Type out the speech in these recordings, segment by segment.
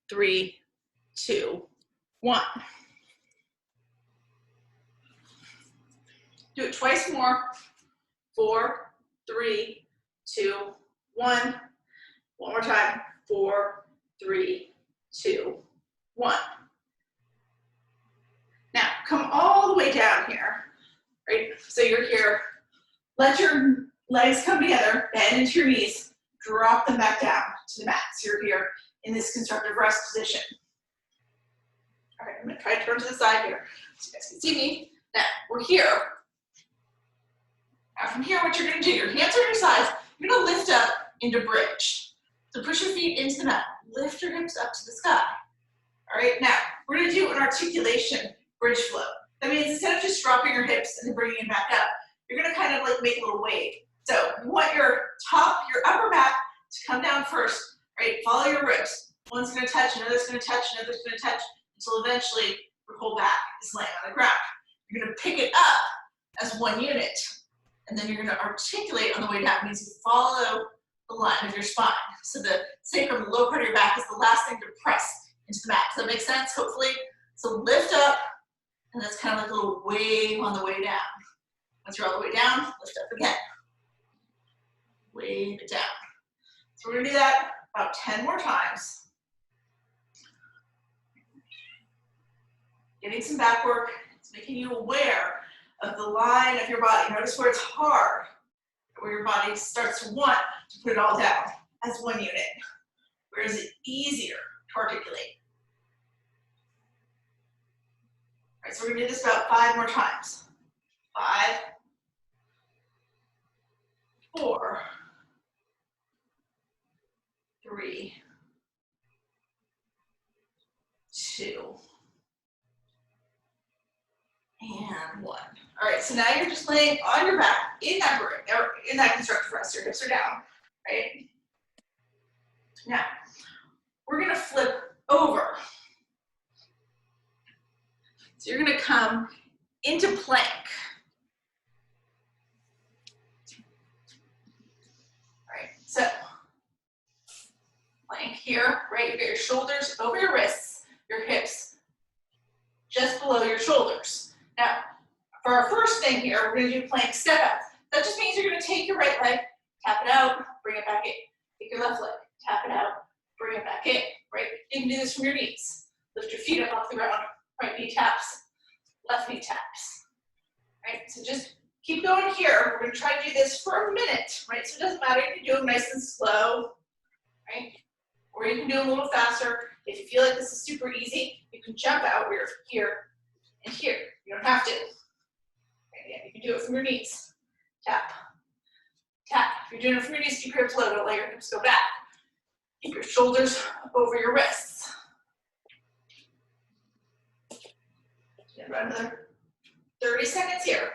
3, 2, 1. Do it twice more. 4, 3, 2, 1. One more time. 4, 3, 2, 1. Now, come all the way down here, right? So you're here. Let your legs come together, bend into your knees, drop them back down to the mat. So you're here in this constructive rest position. All right, I'm gonna try to turn to the side here so you guys can see me. Now, we're here. Now from here, what you're gonna do, your hands are on your sides, you're gonna lift up into bridge. So push your feet into the mat, lift your hips up to the sky. All right, now, we're gonna do an articulation bridge flow. That means instead of just dropping your hips and then bringing it back up, you're gonna kind of like make a little wave. So you want your upper back to come down first, right? Follow your ribs. One's gonna touch, another's gonna touch, another's gonna touch, until eventually your whole back is laying on the ground. You're gonna pick it up as one unit, and then you're gonna articulate on the way down. It means you follow the line of your spine. So the sacrum, the low part of your back, is the last thing to press into the mat. Does that make sense, hopefully? So lift up, and that's kind of like a little wave on the way down. Once you're all the way down, lift up again. Wave it down. So we're gonna do that about 10 more times. Getting some back work. It's making you aware of the line of your body. Notice where it's hard, where your body starts to want to put it all down as one unit. Where is it easier to articulate? All right, so we're gonna do this about 5 more times. 5, 4, 3, 2, and 1. All right, so now you're just laying on your back in that constructive rest. Your hips are down, right? Now, we're gonna flip over. So you're gonna come into plank. All right, so plank here, right? You get your shoulders over your wrists, your hips just below your shoulders. Now, for our first thing here, we're gonna do plank step out. That just means you're gonna take your right leg, tap it out, bring it back in. Take your left leg, tap it out, bring it back in, right? You can do this from your knees. Lift your feet up off the ground, right knee taps, left knee taps, right? So just keep going here. We're gonna try to do this for a minute, right? So it doesn't matter, you can do them nice and slow, right? Or you can do them a little faster. If you feel like this is super easy, you can jump out where you're here and here. You don't have to. Right, again, you can do it from your knees. Tap, tap. If you're doing it from your knees, keep your hips low, don't let your hips go back. Keep your shoulders over your wrists. And run another 30 seconds here.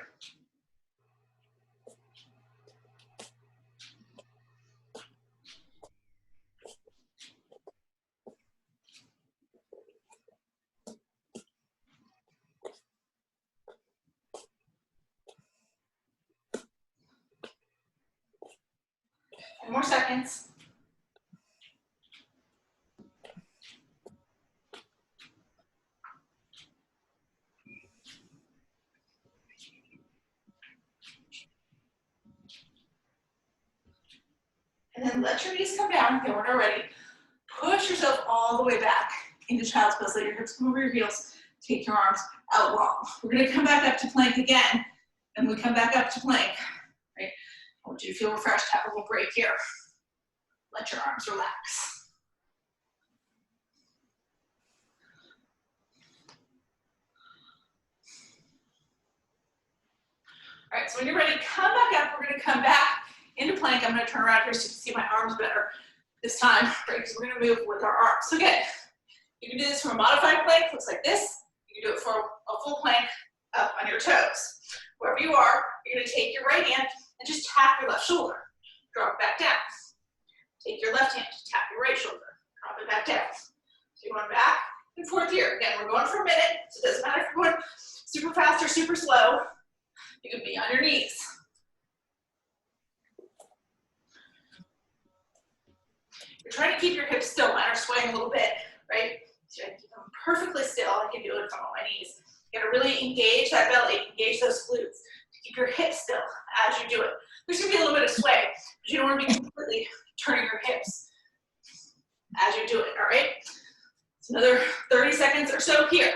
More seconds. And then let your knees come down if they weren't already. Push yourself all the way back into child's pose. Let your hips come over your heels. Take your arms out long. We're gonna come back up to plank again. And we come back up to plank, right? I want you to feel refreshed, have a little break here. Let your arms relax. All right, so when you're ready, come back up. We're gonna come back into plank. I'm gonna turn around here so you can see my arms better this time, right? Because we're gonna move with our arms. So again, you can do this from a modified plank, looks like this. You can do it for a full plank up on your toes. Wherever you are, you're gonna take your right hand and just tap your left shoulder. Drop it back down. Take your left hand, tap your right shoulder, drop it back down. So you're going back and forth here. Again, we're going for a minute, so it doesn't matter if you're going super fast or super slow. You can be on your knees. You're trying to keep your hips still. Mine are swaying a little bit, right? perfectly still. I can do it if I'm on my knees. You gotta really engage that belly, engage those glutes. Keep your hips still as you do it. There's gonna be a little bit of sway, but you don't wanna be completely turning your hips as you do it, all right? It's another 30 seconds or so here.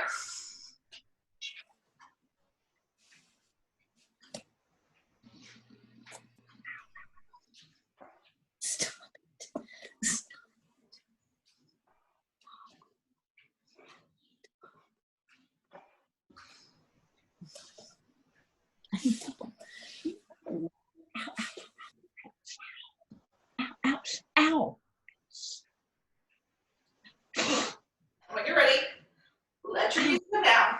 Ouch, ow. When you're ready, let your knees go down.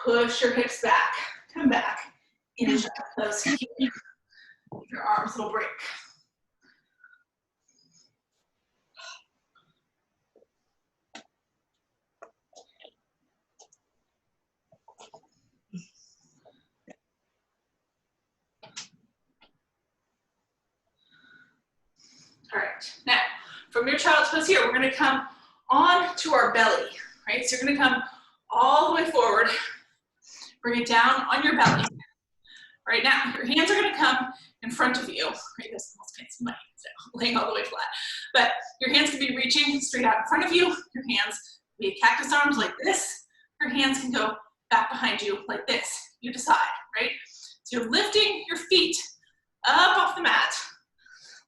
Push your hips back. Come back. Into those here. Your arms will break. All right, now from your child's pose here, we're gonna come on to our belly, right? So you're gonna come all the way forward, bring it down on your belly. Right now, your hands are gonna come in front of you. Right, this almost can't see my hands now, laying all the way flat. But your hands can be reaching straight out in front of you. Your hands can be cactus arms like this. Your hands can go back behind you like this. You decide, right? So you're lifting your feet up off the mat.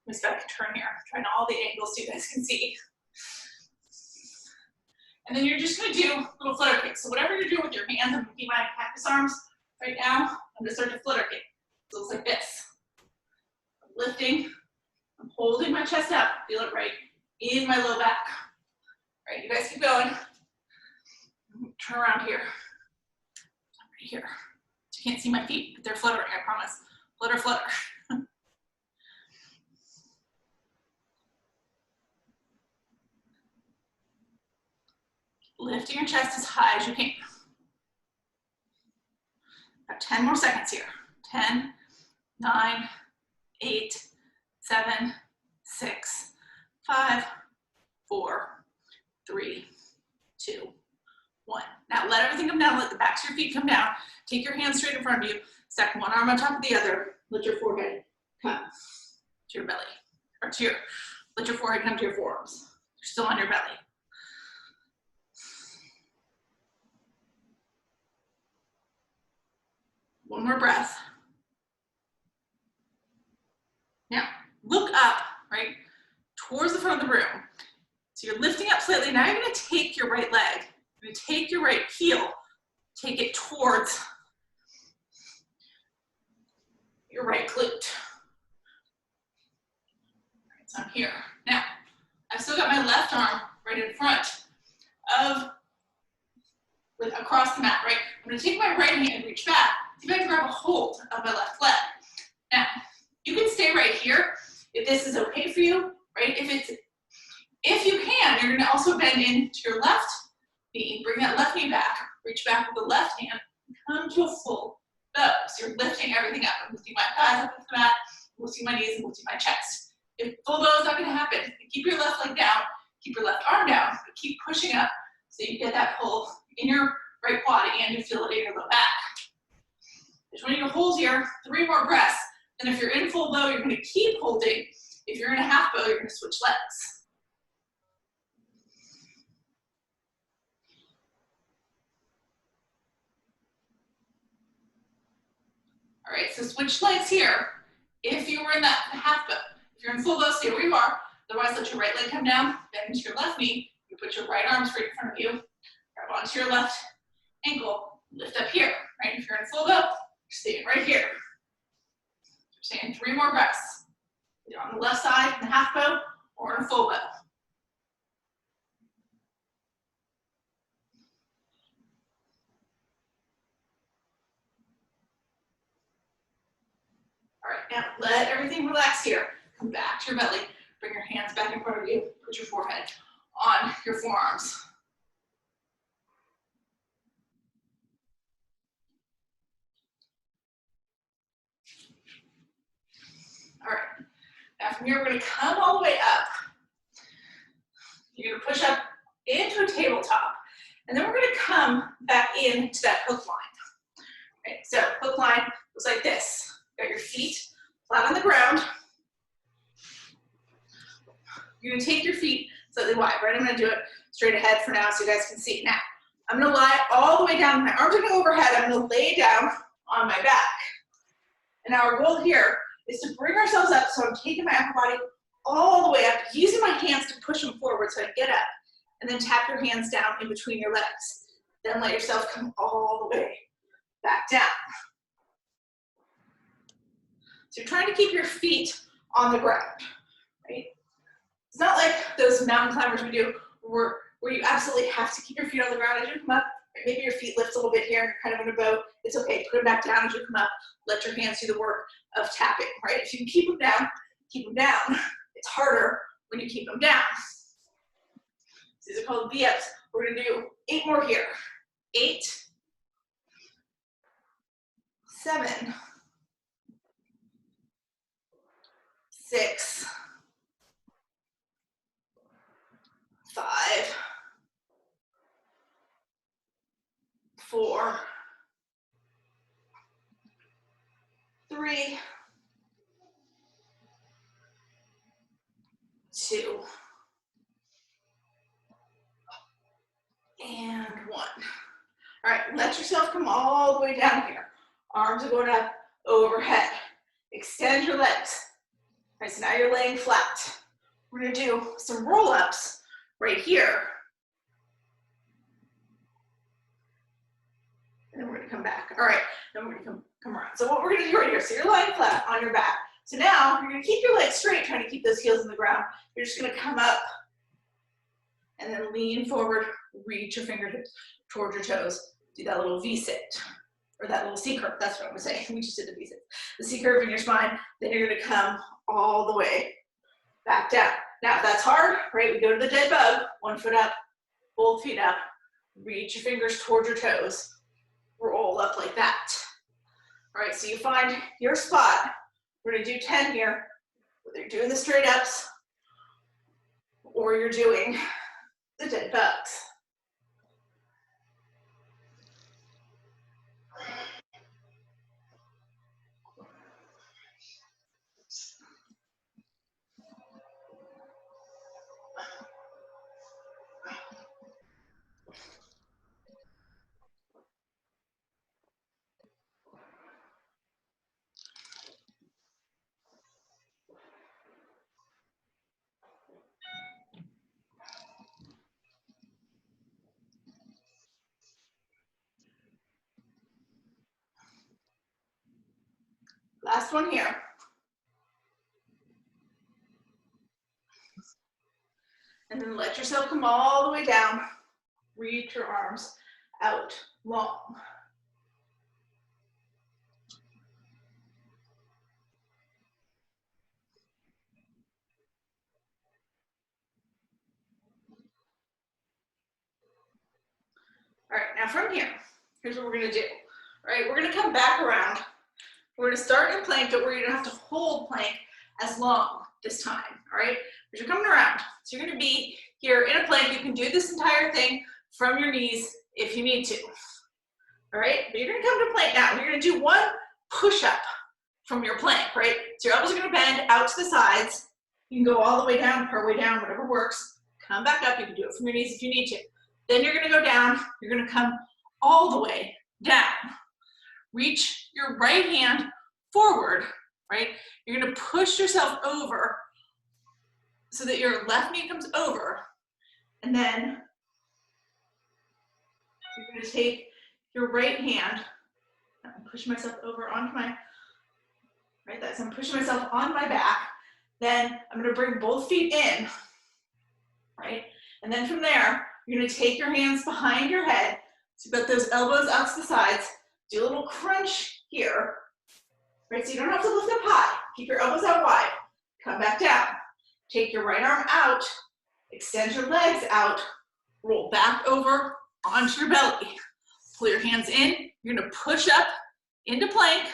Let me see if I can turn here. I'm trying all the angles so you guys can see. And then you're just gonna do little flutter kicks. So whatever you're doing with your hands, I'm gonna keep my cactus arms right now. I'm gonna start to flutter kick. So it looks like this. I'm lifting, I'm holding my chest up. Feel it right in my low back. All right, you guys keep going. Turn around here. Right here. So you can't see my feet, but they're fluttering, I promise. Flutter, flutter. Lifting your chest as high as you can. Got 10 more seconds here. 10, 9, 8, 7, 6, 5, 4, 3, 2, 1. Now let everything come down. Let the backs of your feet come down. Take your hands straight in front of you. Stack one arm on top of the other. Let your forehead come to your belly. Or to your, let your forehead come to your forearms. You're still on your belly. One more breath. Now, look up, right, towards the front of the room. So you're lifting up slightly. Now you're gonna take your right leg. You're gonna take your right heel, take it towards your right glute. All right, so I'm here. Now, I've still got my left arm right in front of, across the mat, right? I'm gonna take my right hand and reach back. See if I can grab a hold of my left leg. Now, you can stay right here if this is okay for you, right? If you can, you're gonna also bend into your left knee, bring that left knee back, reach back with the left hand, come to a full bow. So you're lifting everything up. I'm lifting my thighs up off the mat, lifting my knees, and lifting my chest. If full bow is not gonna happen, keep your left leg down, keep your left arm down, but keep pushing up so you get that pull in your right quad and you feel it in your low back. Just want you to hold here, 3 more breaths. And if you're in full bow, you're gonna keep holding. If you're in a half bow, you're gonna switch legs. All right, so switch legs here. If you were in that half bow, if you're in full bow, stay where you are. Otherwise, let your right leg come down, bend into your left knee. You put your right arm straight in front of you. Grab onto your left ankle, lift up here, right? If you're in full bow, stay right here. Stay in 3 more breaths. Either on the left side in the half bow or in a full bow. All right, now let everything relax here. Come back to your belly. Bring your hands back in front of you. Put your forehead on your forearms. All right, now from here, we're gonna come all the way up. You're gonna push up into a tabletop. And then we're gonna come back into that hook line. Okay, so hook line looks like this. Got your feet flat on the ground. You're gonna take your feet slightly wide, right? I'm gonna do it straight ahead for now so you guys can see. Now, I'm gonna lie all the way down. My arms are gonna go overhead. I'm gonna lay down on my back. And now our goal here is to bring ourselves up, so I'm taking my upper body all the way up, using my hands to push them forward so I get up. And then tap your hands down in between your legs. Then let yourself come all the way back down. So you're trying to keep your feet on the ground, right? It's not like those mountain climbers we do where you absolutely have to keep your feet on the ground as you come up. Maybe your feet lift a little bit here and you're kind of in a boat. It's okay, put them back down as you come up. Let your hands do the work of tapping, right? If you can keep them down, keep them down. It's harder when you keep them down. These are called V-ups. We're gonna do 8 more here. 8, 7, 6, 5, 4, 3, 2, and 1. All right, let yourself come all the way down here. Arms are going up overhead. Extend your legs. All right, so now you're laying flat. We're gonna do some roll-ups right here. And then we're gonna come back. All right, then we're gonna come around. So what we're gonna do right here, so you're lying flat on your back. So now you're gonna keep your legs straight, trying to keep those heels in the ground. You're just gonna come up and then lean forward, reach your fingertips towards your toes. Do that little V-sit, or that little C-curve, that's what I'm gonna say. We just did the V-sit. The C-curve in your spine, then you're gonna come all the way back down. Now, if that's hard, right, we go to the dead bug, 1 foot up, both feet up, reach your fingers towards your toes, roll up like that. All right, so you find your spot. We're gonna do 10 here, whether you're doing the straight ups or you're doing the dead bugs. Last one here. And then let yourself come all the way down. Reach your arms out long. All right, now from here, here's what we're gonna do. All right, we're gonna come back around. We're gonna start in plank, but we're gonna have to hold plank as long this time, all right? Because you're coming around. So you're gonna be here in a plank. You can do this entire thing from your knees if you need to, all right? But you're gonna come to plank now. You're gonna do 1 push-up from your plank, right? So your elbows are gonna bend out to the sides. You can go all the way down, partway down, whatever works. Come back up. You can do it from your knees if you need to. Then you're gonna go down. You're gonna come all the way down. Reach your right hand forward, right? You're gonna push yourself over so that your left knee comes over, and then you're gonna take your right hand, I'm pushing myself over onto my, right, so I'm pushing myself on my back, then I'm gonna bring both feet in, right? And then from there, you're gonna take your hands behind your head, so you've got those elbows out to the sides, do a little crunch here, right? So you don't have to lift up high. Keep your elbows out wide. Come back down. Take your right arm out. Extend your legs out. Roll back over onto your belly. Pull your hands in. You're gonna push up into plank.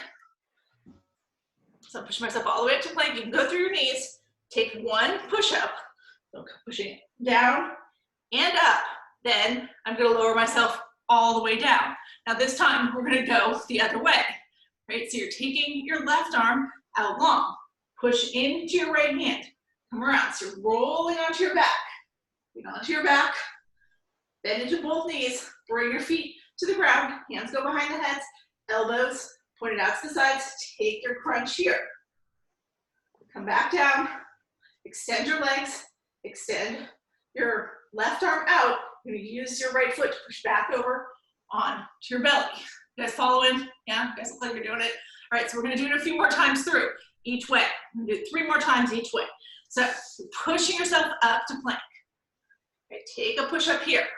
So I'm pushing myself all the way up to plank. You can go through your knees. Take 1 push up. So pushing it down and up. Then I'm gonna lower myself all the way down. Now this time we're gonna go the other way, right? So you're taking your left arm out long, push into your right hand, come around. So you're rolling onto your back, onto your back, bend into both knees, bring your feet to the ground, hands go behind the heads, elbows pointed out to the sides, take your crunch here. Come back down, extend your legs, extend your left arm out. You're gonna use your right foot to push back over onto your belly. You guys following? Yeah, you guys look like you're doing it. All right, so we're gonna do it a few more times through, each way. We're gonna do it 3 more times each way. So pushing yourself up to plank. Okay, take a push up here.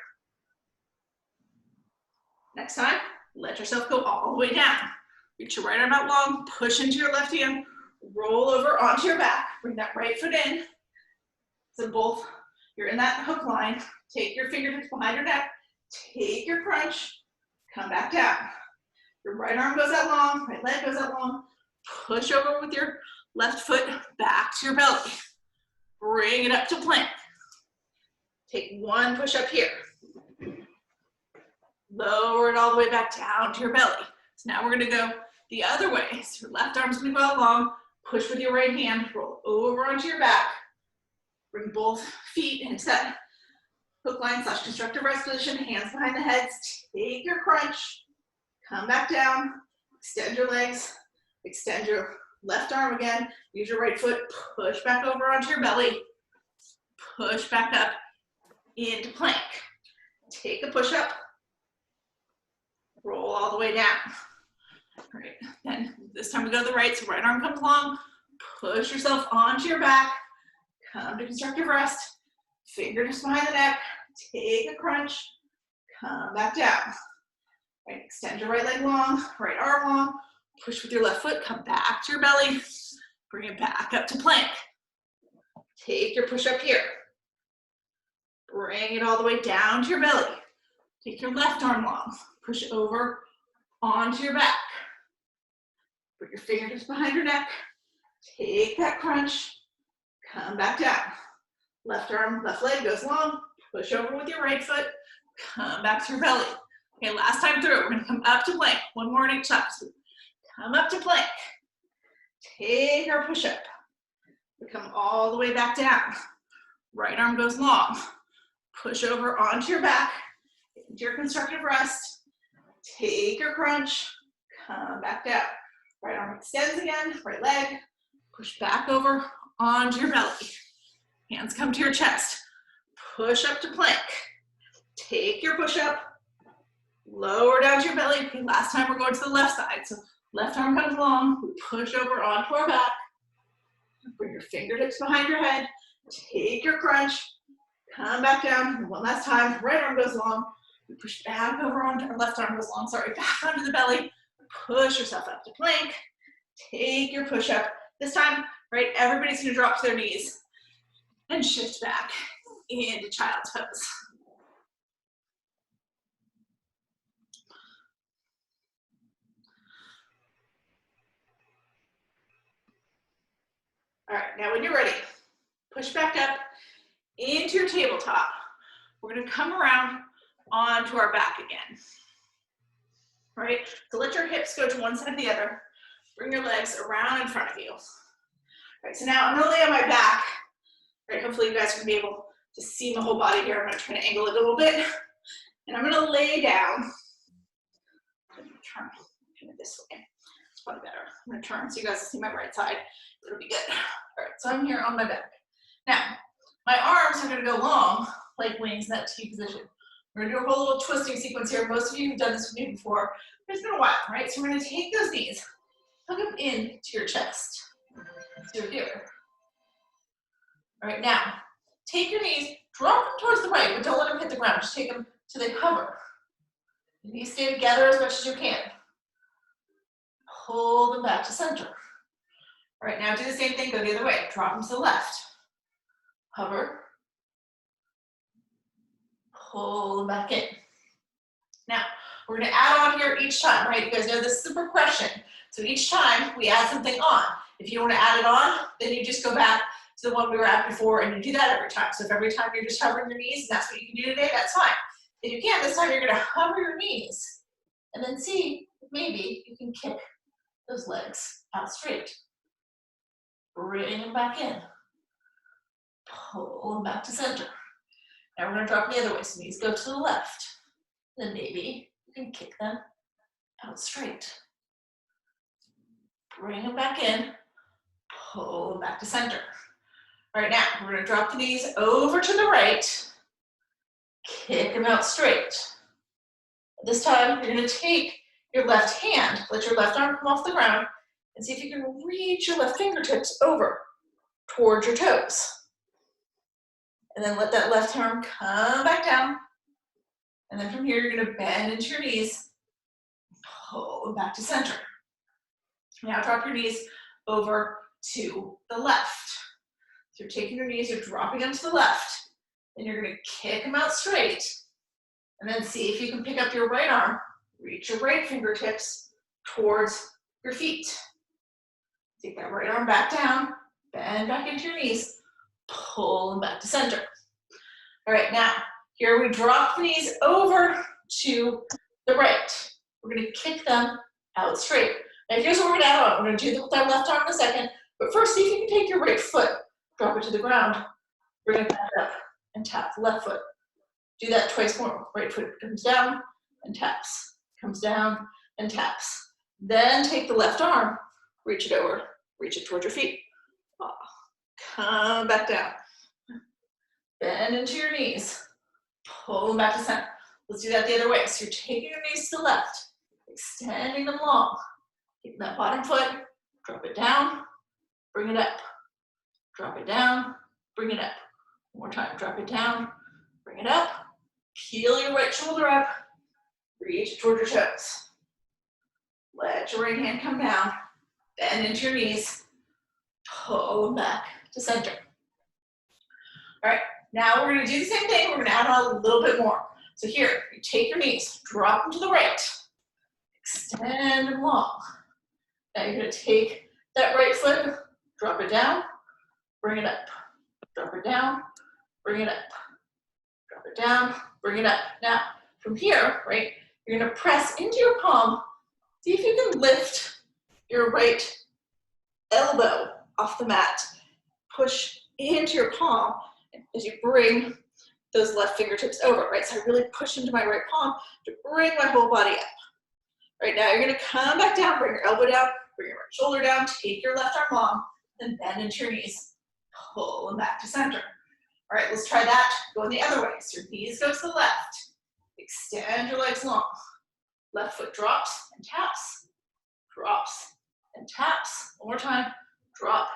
Next time, let yourself go all the way down. Reach your right arm out long, push into your left hand, roll over onto your back, bring that right foot in. So both, you're in that hook line, take your fingertips behind your neck, take your crunch, come back down. Your right arm goes out long, right leg goes out long, push over with your left foot back to your belly. Bring it up to plank. Take 1 push up here. Lower it all the way back down to your belly. So now we're gonna go the other way. So your left arm's gonna go out long, push with your right hand, roll over onto your back. Bring both feet into that hook line / constructive rest position, hands behind the heads. Take your crunch, come back down, extend your legs, extend your left arm again, use your right foot, push back over onto your belly, push back up into plank. Take a push up, roll all the way down. All right, then this time we go to the right, so right arm comes long, push yourself onto your back, come to constructive rest, fingertips behind the neck, take a crunch, come back down. Right, extend your right leg long, right arm long, push with your left foot, come back to your belly, bring it back up to plank. Take your push up here. Bring it all the way down to your belly. Take your left arm long, push over onto your back. Put your fingertips behind your neck, take that crunch, come back down. Left arm, left leg goes long, push over with your right foot, come back to your belly. Okay, last time through, we're gonna come up to plank. 1 more in each side. So come up to plank. Take our push up. We come all the way back down. Right arm goes long. Push over onto your back, into your constructive rest. Take your crunch, come back down. Right arm extends again, right leg. Push back over onto your belly. Hands come to your chest. Push up to plank. Take your push up. Lower down to your belly. Okay, last time we're going to the left side. So left arm comes long. We push over onto our back. Bring your fingertips behind your head. Take your crunch. Come back down. 1 last time. Right arm goes long. We push back over onto our left arm goes long. Sorry, back onto the belly. Push yourself up to plank. Take your push up. This time, right, everybody's gonna drop to their knees and shift back into child's pose. All right, now when you're ready, push back up into your tabletop. We're gonna come around onto our back again. All right, so let your hips go to one side or the other. Bring your legs around in front of you. All right, so now I'm gonna lay on my back. All right, hopefully you guys can be able to see my whole body here. I'm gonna try to angle it a little bit. And I'm gonna lay down. I'm gonna turn it this way. It's probably better. I'm gonna turn so you guys can see my right side. It'll be good. All right, so I'm here on my back. Now, my arms are gonna go long, like wings in that T position. We're gonna do a whole little twisting sequence here. Most of you have done this with me before, but it's been a while, right? So we're gonna take those knees, hug them into your chest. So here. All right, now, take your knees, drop them towards the right, but don't let them hit the ground. Just take them so they hover. The knees stay together as much as you can. Pull them back to center. All right, now do the same thing, go the other way. Drop them to the left. Hover. Pull them back in. Now, we're gonna add on here each time, right? You guys know this is a progression. So each time we add something on. If you wanna add it on, then you just go back to the one we were at before and you do that every time. So if every time you're just hovering your knees and that's what you can do today, that's fine. If you can, this time you're gonna hover your knees and then see if maybe you can kick those legs out straight. Bring them back in. Pull them back to center. Now we're gonna drop the other way, so knees go to the left. Then maybe you can kick them out straight. Bring them back in, pull them back to center. All right, now we're gonna drop the knees over to the right, kick them out straight. This time you're gonna take your left hand, let your left arm come off the ground, and see if you can reach your left fingertips over towards your toes. And then let that left arm come back down. And then from here, you're gonna bend into your knees, pull them back to center. Now drop your knees over to the left. So you're taking your knees, you're dropping them to the left, and you're gonna kick them out straight, and then see if you can pick up your right arm, reach your right fingertips towards your feet. Take that right arm back down, bend back into your knees, pull them back to center. All right, now, here we drop the knees over to the right. We're gonna kick them out straight. Now here's what we're gonna add on. We're gonna do that with our left arm in a second, but first see if you can take your right foot, drop it to the ground, bring it back up, and tap the left foot. Do that twice more. Right foot comes down and taps, comes down and taps. Then take the left arm, reach it over, reach it towards your feet. Come back down. Bend into your knees, pull them back to center. Let's do that the other way. So you're taking your knees to the left, extending them long. Keep that bottom foot, drop it down, bring it up. Drop it down, bring it up. One more time, drop it down, bring it up. Peel your right shoulder up, reach toward your toes. Let your right hand come down, bend into your knees, pull them back to center. All right, now we're gonna do the same thing. We're gonna add on a little bit more. So here, you take your knees, drop them to the right, extend them long. Now you're gonna take that right foot, drop it down, bring it up. Drop it down, bring it up. Drop it down, bring it up. Now, from here, right, you're gonna press into your palm. See if you can lift your right elbow off the mat. Push into your palm as you bring those left fingertips over, right? So I really push into my right palm to bring my whole body up. Right now, you're gonna come back down, bring your elbow down, bring your right shoulder down, take your left arm long, then bend into your knees. Pull them back to center. All right, let's try that going the other way. So your knees go to the left. Extend your legs long. Left foot drops and taps. Drops and taps. One more time. Drop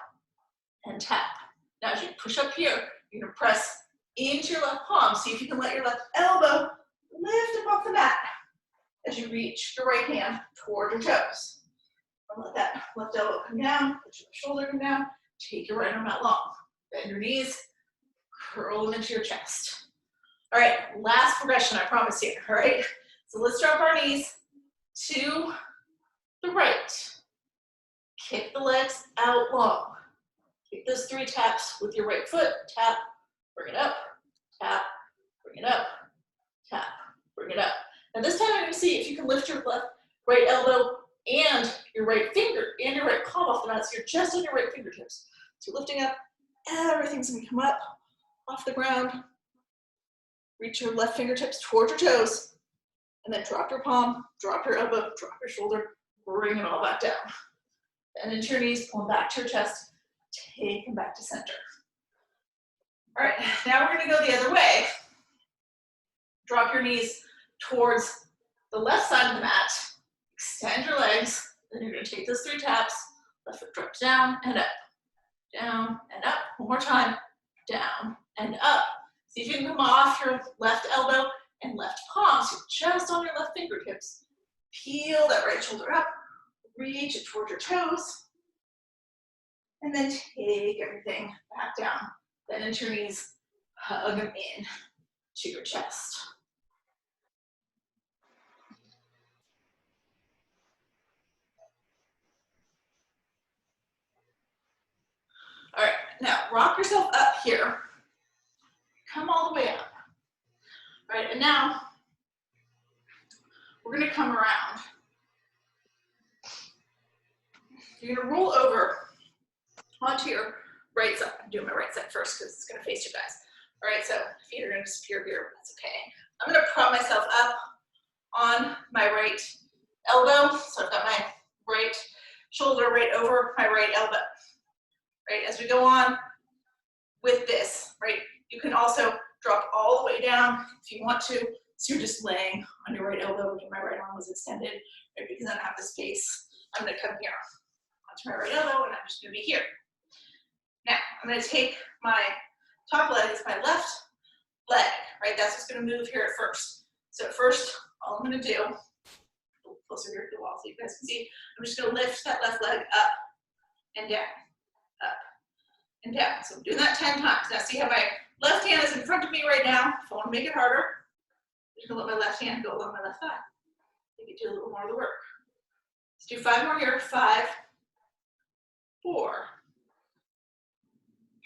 and tap. Now as you push up here, you're gonna press into your left palm. See if you can let your left elbow lift up off the mat as you reach your right hand toward your toes. And let that left elbow come down, let your shoulder come down. Take your right arm out long. Bend your knees, curl them into your chest. All right, last progression, I promise you, all right? So let's drop our knees to the right. Kick the legs out long. Keep those 3 taps with your right foot. Tap, bring it up, tap, bring it up, tap, bring it up. Now this time I'm gonna see if you can lift your right elbow and your right finger and your right palm off the mat, so you're just on your right fingertips. So you're lifting up, everything's gonna come up off the ground. Reach your left fingertips towards your toes, and then drop your palm, drop your elbow, drop your shoulder, bring it all back down. Bend into your knees, pull them back to your chest, take them back to center. All right, now we're gonna go the other way. Drop your knees towards the left side of the mat, extend your legs, then you're gonna take those 3 taps, left foot drops down and up, down and up. One more time, down and up. See if you can come off your left elbow and left palm, so you're just on your left fingertips. Peel that right shoulder up, reach it toward your toes, and then take everything back down. Bend into your knees, hug them in to your chest. All right, now rock yourself up here. Come all the way up. All right, and now we're gonna come around. You're gonna roll over onto your right side. I'm doing my right side first because it's gonna face you guys. All right, so feet are gonna disappear here, but that's okay. I'm gonna prop myself up on my right elbow. So I've got my right shoulder right over my right elbow. Right, as we go on with this, right, you can also drop all the way down if you want to. So you're just laying on your right elbow, and my right arm was extended, right, because I don't have the space. I'm gonna come here onto my right elbow, and I'm just gonna be here. Now, I'm gonna take my top leg, it's my left leg, right? That's what's gonna move here at first. So at first, all I'm gonna do, closer here to the wall so you guys can see, I'm just gonna lift that left leg up and down, up and down. So I'm doing that 10 times. Now see how my left hand is in front of me right now. If I wanna make it harder, I'm just gonna let my left hand go along my left thigh. Make it do a little more of the work. Let's do 5 more here. 5, 4,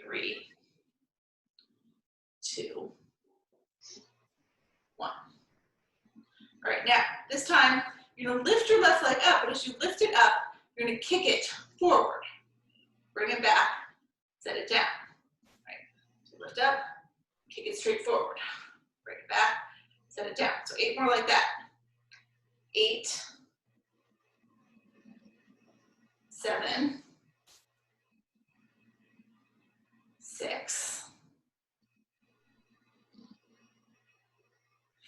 3, 2, 1. All right, now, this time, you're gonna lift your left leg up, but as you lift it up, you're gonna kick it forward. Bring it back, set it down. Right, so lift up, kick it straight forward. Bring it back, set it down. So 8 more like that. 8, 7, 6,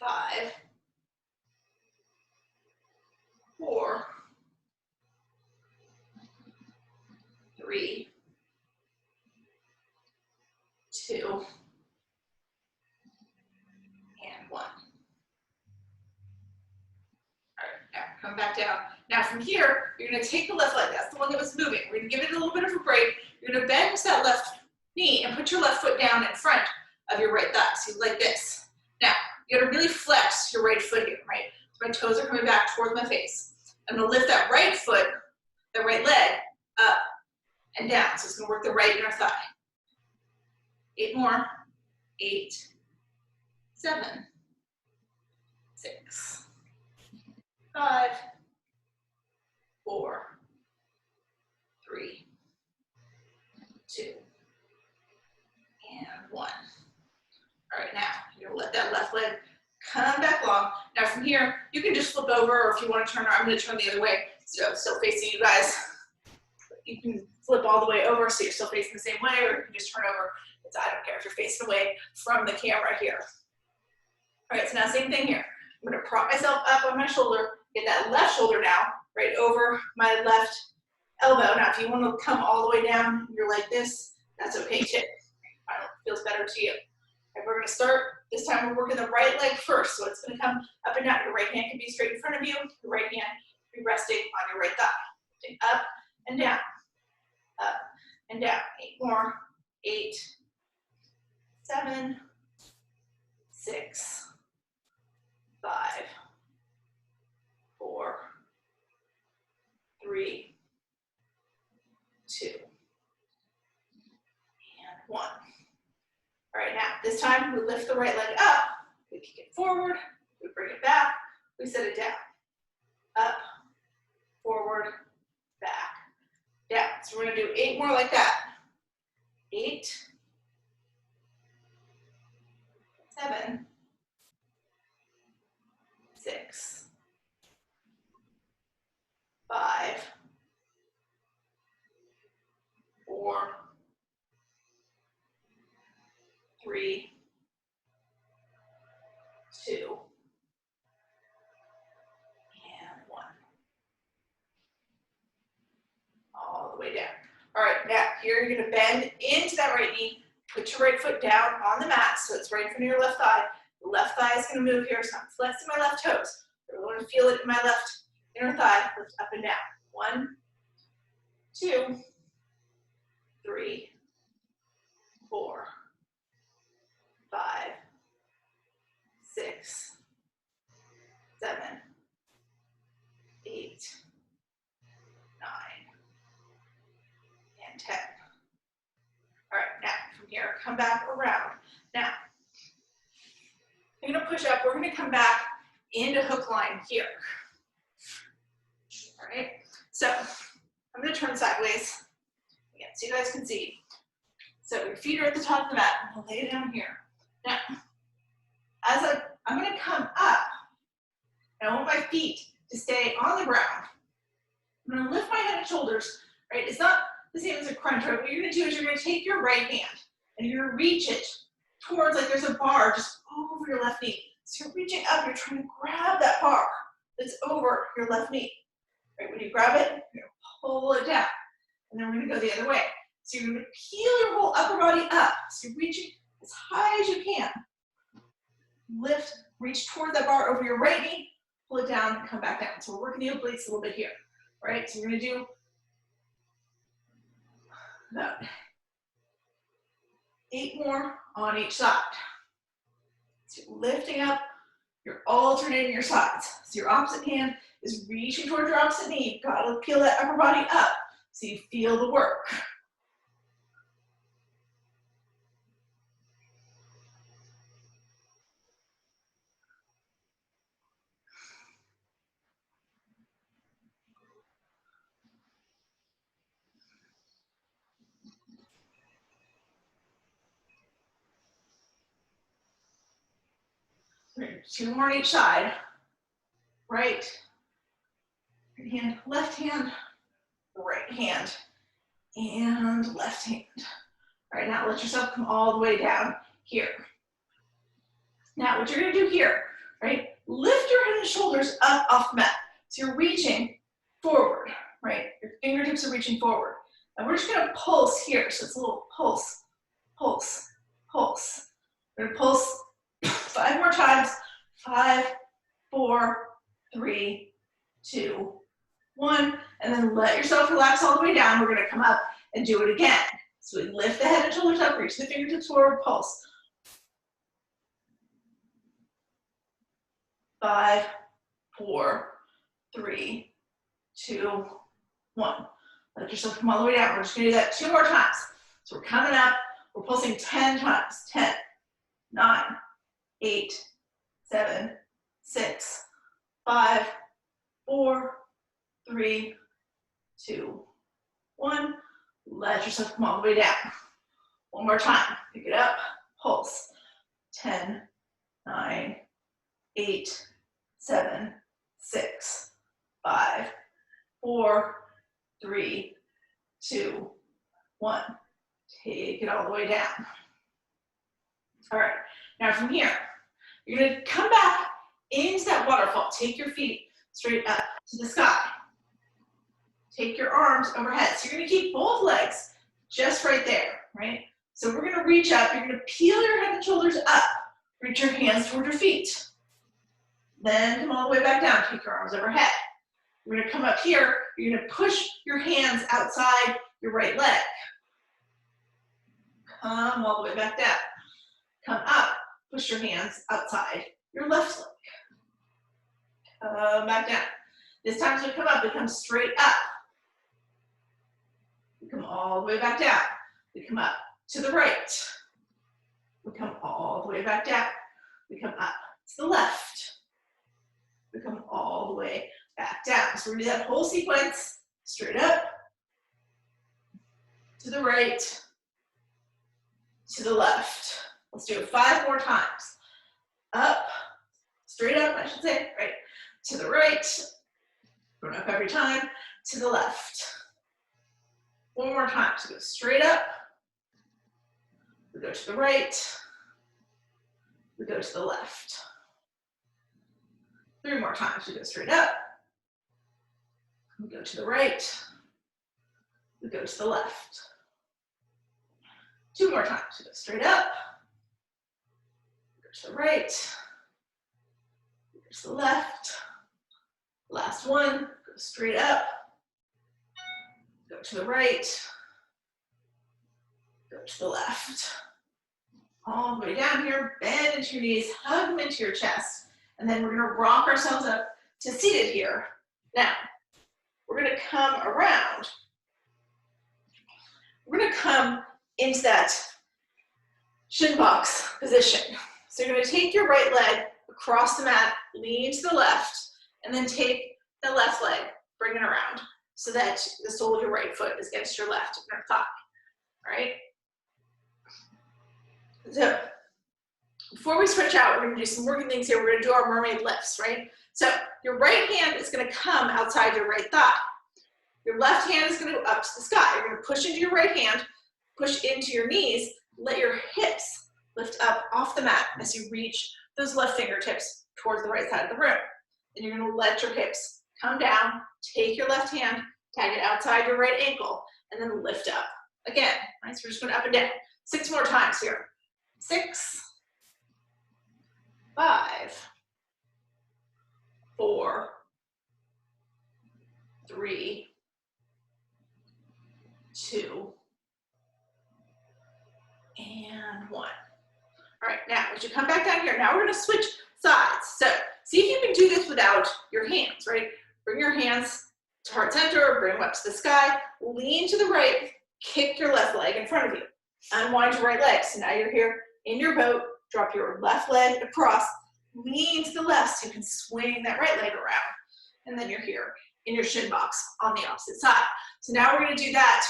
5, 4, 3, 2, and 1. All right, now come back down. Now from here, you're gonna take the left leg, that's the one that was moving. We're gonna give it a little bit of a break. You're gonna bend that left knee and put your left foot down in front of your right thigh, so like this. Now, you gotta really flex your right foot here, right? So my toes are coming back towards my face. I'm gonna lift that right foot, the right leg, up and down. So it's gonna work the right inner thigh. 8 more. 8, 7, 6, 5, 4, 3, 2, and 1. All right, now you're gonna let that left leg come back long. Now from here, you can just flip over, or if you want to turn around, I'm gonna turn the other way, so I'm still facing you guys. You can flip all the way over so you're still facing the same way, or you can just turn over. I don't care if you're facing away from the camera here. All right, so now same thing here. I'm gonna prop myself up on my shoulder, get that left shoulder now, right over my left elbow. Now, if you want to come all the way down, you're like this, that's okay too. I don't know, it feels better to you. Okay, we're gonna start, this time we're working the right leg first, so it's gonna come up and down. Your right hand can be straight in front of you, your right hand be resting on your right thigh. Up and down, up and down. 8 more, 8, 7, 6, 5, 4, 3, 2, and 1. All right, now this time we lift the right leg up, we kick it forward, we bring it back, we set it down. Up, forward, back, down. So we're gonna do 8 more like that. 8, 7, 6, 5, 4, 3, 2, and 1. All the way down. All right, now here you're gonna bend into that right knee, put your right foot down on the mat so it's right in front of your left thigh. The left thigh is gonna move here, so I'm flexing my left toes. I really wanna feel it in my left inner thigh, lift up and down. 1, 2, 3, 4, 5, 6, 7, 8, 9, and 10. All right, now from here, come back around. Now, you're gonna push up, we're gonna come back into hook line here. All right, so I'm gonna turn sideways again so you guys can see. So your feet are at the top of the mat. I'm gonna lay it down here. Now, as I'm gonna come up, and I want my feet to stay on the ground. I'm gonna lift my head and shoulders, right? It's not the same as a crunch, right? What you're gonna do is you're gonna take your right hand and you're gonna reach it towards, like there's a bar just over your left knee. So you're reaching up, you're trying to grab that bar that's over your left knee. Right, when you grab it, you're gonna pull it down. And then we're gonna go the other way. So you're gonna peel your whole upper body up. So you're reaching as high as you can. Lift, reach toward that bar over your right knee, pull it down, and come back down. So we're working the obliques a little bit here. Right, so we're gonna do about 8 more on each side. So you're lifting up, you're alternating your sides. So your opposite hand is reaching towards your opposite knee. You've got to peel that upper body up so you feel the work. Right, 2 more on each side. Right hand, left hand, right hand, and left hand. All right, now let yourself come all the way down here. Now what you're gonna do here, right? Lift your head and shoulders up off the mat. So you're reaching forward, right? Your fingertips are reaching forward. And we're just gonna pulse here. So it's a little pulse, pulse, pulse. We're gonna pulse 5 more times. 5, 4, 3, 2, 1. And then let yourself relax all the way down. We're gonna come up and do it again. So we lift the head and shoulders up, reach the fingertips forward, pulse. 5, 4, 3, 2, 1. Let yourself come all the way down. We're just gonna do that 2 more times. So we're coming up, we're pulsing 10 times. 10, 9, 8, 7, 6, 5, 4, 3, 2, 1. Let yourself come all the way down. 1 more time. Pick it up, pulse. 10, 9, 8, 7, 6, 5, 4, 3, 2, 1. Take it all the way down. All right, now from here, you're gonna come back into that waterfall. Take your feet straight up to the sky. Take your arms overhead. So you're gonna keep both legs just right there, right? So we're gonna reach up, you're gonna peel your head and shoulders up. Reach your hands toward your feet. Then come all the way back down, take your arms overhead. You're gonna come up here, you're gonna push your hands outside your right leg. Come all the way back down. Come up, push your hands outside your left leg. Come back down. This time as we come up, we come straight up. We come all the way back down. We come up to the right. We come all the way back down. We come up to the left. We come all the way back down. So we're gonna do that whole sequence, straight up, to the right, to the left. Let's do it 5 more times. Up, straight up, I should say, right, to the right, going up every time, to the left. 1 more time, so go straight up, we go to the right, we go to the left. 3 more times, we go straight up, we go to the right, we go to the left. 2 more times, we go straight up, we go to the right, we go to the left. Last one, go straight up, go to the right, go to the left. All the way down here, bend into your knees, hug them into your chest, and then we're gonna rock ourselves up to seated here. Now, we're gonna come around. We're gonna come into that shin box position. So you're gonna take your right leg across the mat, lean to the left, and then take the left leg, bring it around so that the sole of your right foot is against your left inner thigh, all right? So before we switch out, we're gonna do some working things here. We're gonna do our mermaid lifts, right? So your right hand is gonna come outside your right thigh. Your left hand is gonna go up to the sky. You're gonna push into your right hand, push into your knees, let your hips lift up off the mat as you reach those left fingertips towards the right side of the room. And you're gonna let your hips come down, take your left hand, tag it outside your right ankle, and then lift up. Again, right? So we're just going up and down. 6 more times here. 6, 5, 4, 3, 2, and 1. All right, now as you come back down here, now we're going to switch sides. So see if you can do this without your hands, right? Bring your hands to heart center, bring them up to the sky, lean to the right, kick your left leg in front of you. Unwind your right leg. So now you're here in your boat, drop your left leg across, lean to the left so you can swing that right leg around. And then you're here in your shin box on the opposite side. So now we're going to do that.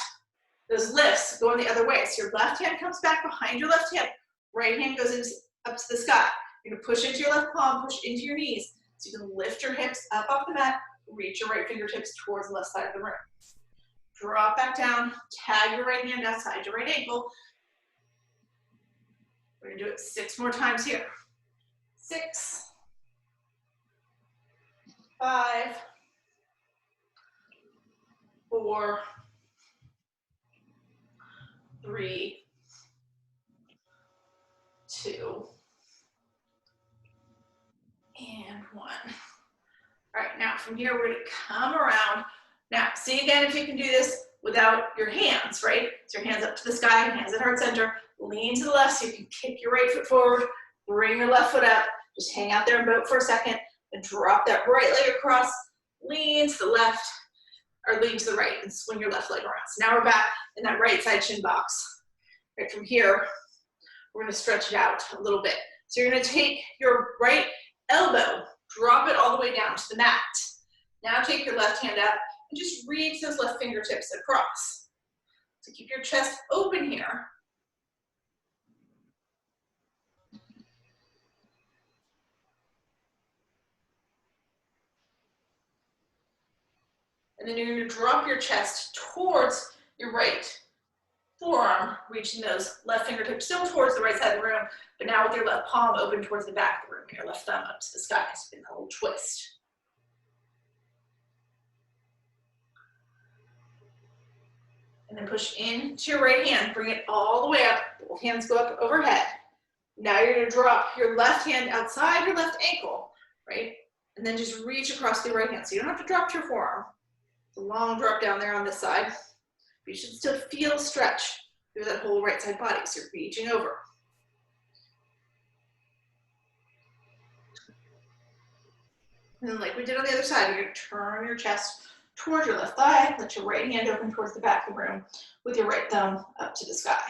Those lifts going the other way. So your left hand comes back behind your left hip, right hand goes up to the sky. You're going to push into your left palm, push into your knees so you can lift your hips up off the mat, reach your right fingertips towards the left side of the room. Drop back down, tag your right hand outside your right ankle. We're gonna do it 6 more times here. 6, 5, 4, 3, 2, and 1. All right, now from here, we're gonna come around. Now, see again if you can do this without your hands, right? So your hands up to the sky, hands at heart center, lean to the left so you can kick your right foot forward, bring your left foot up, just hang out there and boat for a second, and drop that right leg across, lean to the left, or lean to the right, and swing your left leg around. So now we're back in that right side shin box. Right from here, we're gonna stretch it out a little bit. So you're gonna take your right elbow, drop it all the way down to the mat. Now take your left hand up and just reach those left fingertips across. So keep your chest open here. And then you're going to drop your chest towards your right forearm, reaching those left fingertips still towards the right side of the room, but now with your left palm open towards the back of the room, your left thumb up to the sky, spin a little twist. And then push into your right hand, bring it all the way up, both hands go up overhead. Now you're gonna drop your left hand outside your left ankle, right? And then just reach across the right hand. So you don't have to drop your forearm. It's a long drop down there on this side. But you should still feel stretch through that whole right side body. So you're reaching over. And then like we did on the other side, you're gonna turn your chest towards your left thigh, let your right hand open towards the back of the room with your right thumb up to the sky.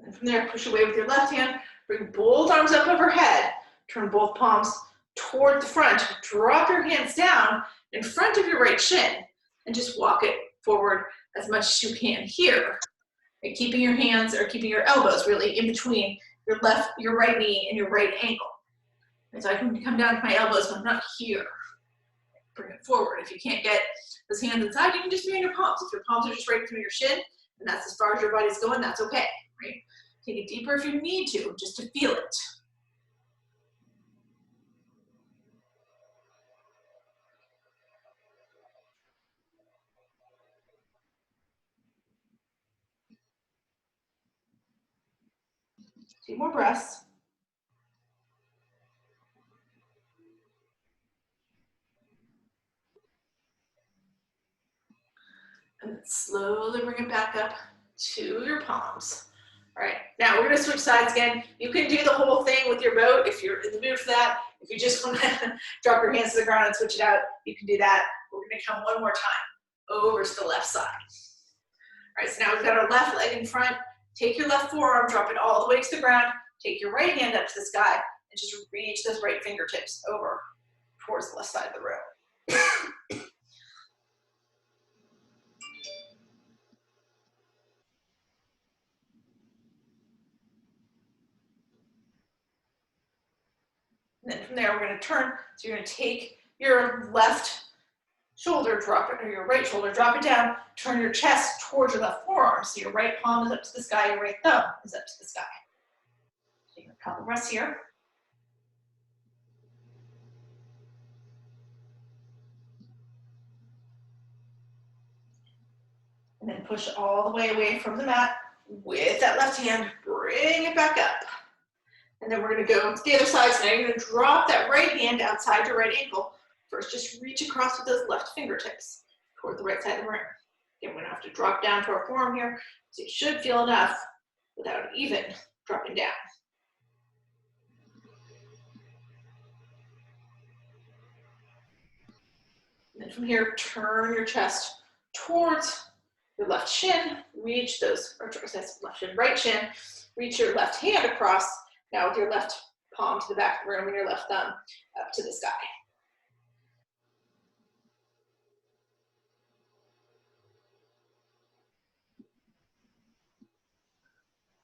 And from there, push away with your left hand, bring both arms up overhead, turn both palms toward the front, drop your hands down in front of your right shin, and just walk it forward as much as you can here. And keeping your hands or keeping your elbows really in between your right knee and your right ankle. And so I can come down to my elbows, but I'm not here. Bring it forward. If you can't get those hands inside, you can just be on your palms. If your palms are just right between your shin, and that's as far as your body's going, that's okay, right? Take it deeper if you need to, just to feel it. Two more breaths. And slowly bring it back up to your palms. All right, now we're gonna switch sides again. You can do the whole thing with your boat if you're in the mood for that. If you just wanna drop your hands to the ground and switch it out, you can do that. We're gonna come one more time over to the left side. right, so now we've got our left leg in front. Take your left forearm, drop it all the way to the ground. Take your right hand up to the sky and just reach those right fingertips over towards the left side of the room. And then from there, we're going to turn. So you're going to take your left shoulder, drop it, or your right shoulder, drop it down, turn your chest towards your left forearm. So your right palm is up to the sky, your right thumb is up to the sky. Take a couple breaths here. And then push all the way away from the mat with that left hand, bring it back up. And then we're going to go to the other side. So now you're going to drop that right hand outside your right ankle. First, just reach across with those left fingertips toward the right side of the room. Again, we're going to have to drop down to our forearm here. So you should feel enough without even dropping down. And then from here, turn your chest towards your left shin. Reach those, or that's left shin, right shin. Reach your left hand across. Now with your left palm to the back of the room and your left thumb up to the sky.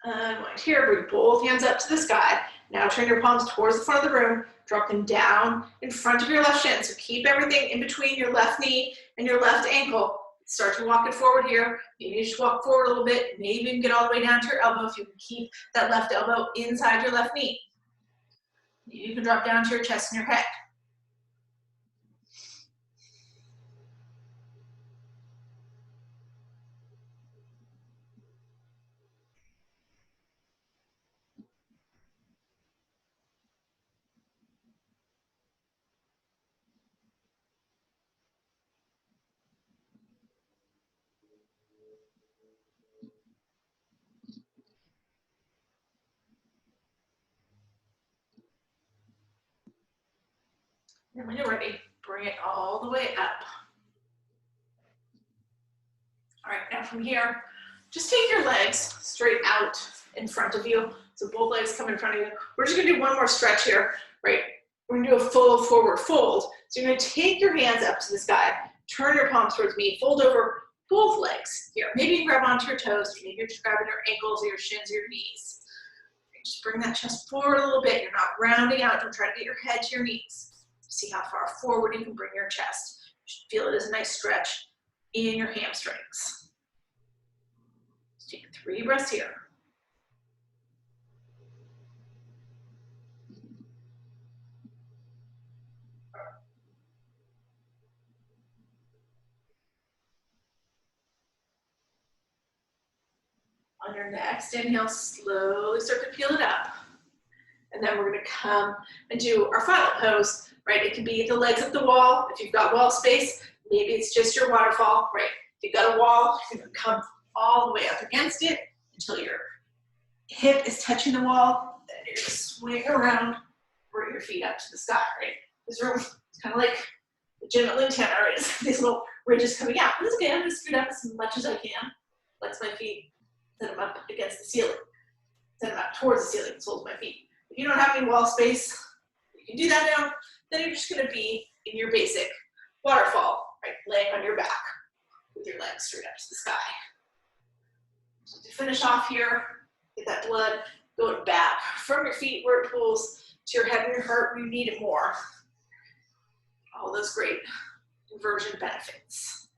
Unwind here, bring both hands up to the sky. Now turn your palms towards the front of the room, drop them down in front of your left shin. So keep everything in between your left knee and your left ankle. Start to walk it forward here. Maybe you just walk forward a little bit. Maybe you can get all the way down to your elbow if you can keep that left elbow inside your left knee. You can drop down to your chest and your head. And when you're ready, bring it all the way up. All right, now from here, just take your legs straight out in front of you. So both legs come in front of you. We're just gonna do one more stretch here, right? We're gonna do a full forward fold. So you're gonna take your hands up to the sky, turn your palms towards me, fold over both legs here. Maybe you can grab onto your toes, maybe you're just grabbing your ankles or your shins or your knees. Just bring that chest forward a little bit. You're not rounding out. Don't try to get your head to your knees. See how far forward you can bring your chest. You should feel it as a nice stretch in your hamstrings. Just take 3 breaths here. On your next inhale, slowly start to peel it up. And then we're going to come and do our final pose, right? It can be the legs up the wall. If you've got wall space, maybe it's just your waterfall, right? If you've got a wall, you're going to come all the way up against it until your hip is touching the wall. Then you're going to swing around, bring your feet up to the sky, right? This room is kind of like the gym at Linton, right? It's these little ridges coming out. But it's okay, I'm going to scoot up as much as I can. Flex my feet, set them up against the ceiling. Set them up towards the ceiling, soles of my feet. If you don't have any wall space, you can do that now. Then you're just going to be in your basic waterfall, right? Laying on your back with your legs straight up to the sky. So to finish off here, get that blood going back from your feet where it pulls to your head and your heart where you need it more. All those great inversion benefits.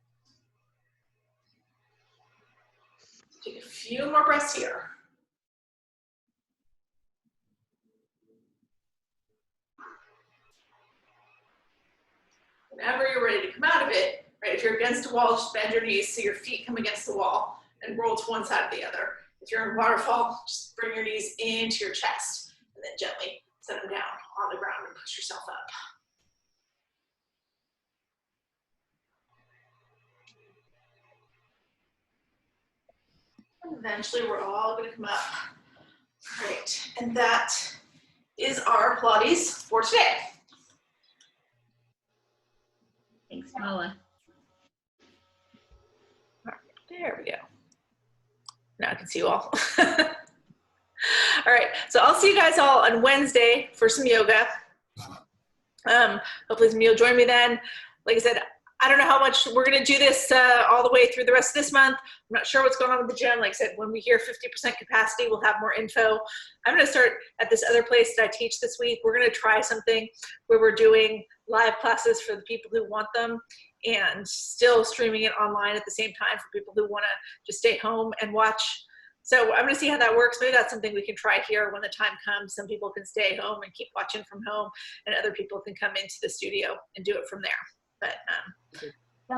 Take a few more breaths here. Whenever you're ready to come out of it, right, if you're against a wall, just bend your knees so your feet come against the wall and roll to one side or the other. If you're in waterfall, just bring your knees into your chest and then gently set them down on the ground and push yourself up. And eventually we're all going to come up. Great, and that is our Pilates for today. Thanks, Paula. There we go. Now I can see you all. All right, so I'll see you guys all on Wednesday for some yoga. Hopefully some of you will join me then. Like I said, I don't know how much we're gonna do this all the way through the rest of this month. I'm not sure what's going on with the gym. Like I said, when we hear 50% capacity, we'll have more info. I'm gonna start at this other place that I teach this week. We're gonna try something where we're doing live classes for the people who want them and still streaming it online at the same time for people who wanna just stay home and watch. So I'm gonna see how that works. Maybe that's something we can try here when the time comes. Some people can stay home and keep watching from home, and other people can come into the studio and do it from there. But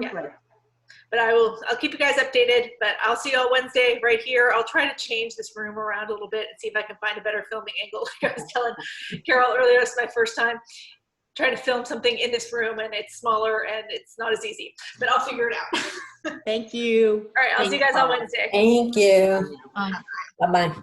yeah. Great. But I'll keep you guys updated, but I'll see you all Wednesday right here. I'll try to change this room around a little bit and see if I can find a better filming angle. Like I was telling Carol earlier, this is my first time trying to film something in this room, and it's smaller and it's not as easy, but I'll figure it out. Thank you. All right, I'll see you guys on Wednesday. Thank you. Bye-bye.